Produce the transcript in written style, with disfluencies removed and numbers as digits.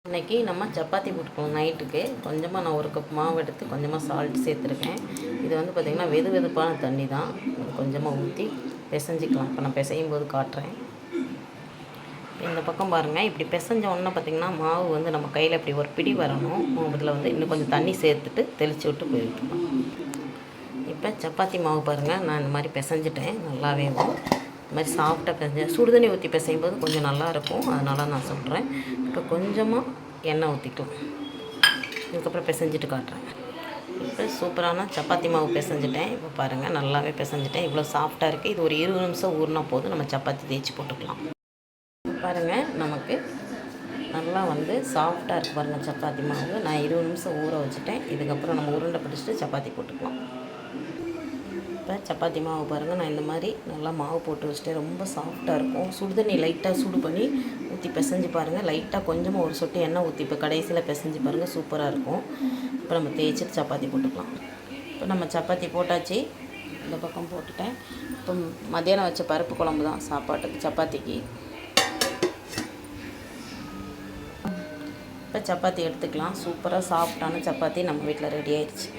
இன்றைக்கி நம்ம சப்பாத்தி போட்டுக்கலாம் நைட்டுக்கு. கொஞ்சமாக நான் 1 கப் மாவு எடுத்து கொஞ்சமாக சால்ட் சேர்த்துருக்கேன். இது வந்து பார்த்திங்கன்னா வெது வெதுப்பான தண்ணி தான். கொஞ்சமாக ஊற்றி பிசைஞ்சிக்கலாம். இப்போ நான் பிசையும் போது காட்டுறேன். இந்த பக்கம் பாருங்கள், இப்படி பிசைஞ்ச உடனே பார்த்திங்கன்னா மாவு வந்து நம்ம கையில் இப்படி ஒரு பிடி வரணும். இதில் வந்து இன்னும் கொஞ்சம் தண்ணி சேர்த்துட்டு தெளித்து விட்டு போயிட்டுருக்கோம். இப்போ சப்பாத்தி மாவு பாருங்கள், நான் இந்த மாதிரி பிசைஞ்சிட்டேன். நல்லாவே இந்த மாதிரி சாஃப்டாக பிசைஞ்ச சுடுதண்ணி ஊற்றி பிசையும் போது கொஞ்சம் நல்லாயிருக்கும். அதனால் நான் சொல்கிறேன். இப்போ கொஞ்சமாக எண்ணெய் ஊற்றிக்கலாம். இதுக்கப்புறம் பிசைஞ்சிட்டு காட்டுறேன். இப்போ சூப்பரான சப்பாத்தி மாவு பிசைஞ்சிட்டேன். இப்போ பாருங்கள், நல்லாவே பிசைஞ்சிட்டேன். இவ்வளோ சாஃப்டாக இருக்குது. இது ஒரு 20 நிமிஷம் ஊறினா போதும். நம்ம சப்பாத்தி தேய்ச்சி போட்டுக்கலாம். பாருங்கள், நமக்கு நல்லா வந்து சாஃப்டாக இருக்குது பாருங்கள் சப்பாத்தி மாவு. நான் 20 நிமிஷம் ஊற வச்சுட்டேன். இதுக்கப்புறம் நம்ம உருண்டை பிடிச்சிட்டு சப்பாத்தி போட்டுக்கலாம். இப்போ சப்பாத்தி மாவு பாருங்கள், நான் இந்த மாதிரி நல்லா மாவு போட்டு வச்சுட்டு ரொம்ப சாஃப்டாக இருக்கும். சுடுதண்ணி லைட்டாக சூடு பண்ணி ஊற்றி பிசைஞ்சு பாருங்கள். லைட்டாக கொஞ்சமாக ஒரு சொட்டு எண்ணெய் ஊற்றி இப்போ கடைசியில் பிசைஞ்சு பாருங்கள், சூப்பராக இருக்கும். இப்போ நம்ம தேய்ச்சிட்டு சப்பாத்தி போட்டுக்கலாம். இப்போ நம்ம சப்பாத்தி போட்டாச்சு. இந்த பக்கம் போட்டுட்டேன். இப்போ மத்தியானம் வச்ச பருப்பு குழம்பு தான் சாப்பாட்டுக்கு சப்பாத்திக்கு. இப்போ சப்பாத்தி எடுத்துக்கலாம். சூப்பராக சாஃப்டான சப்பாத்தி நம்ம வீட்டில் ரெடி ஆயிடுச்சு.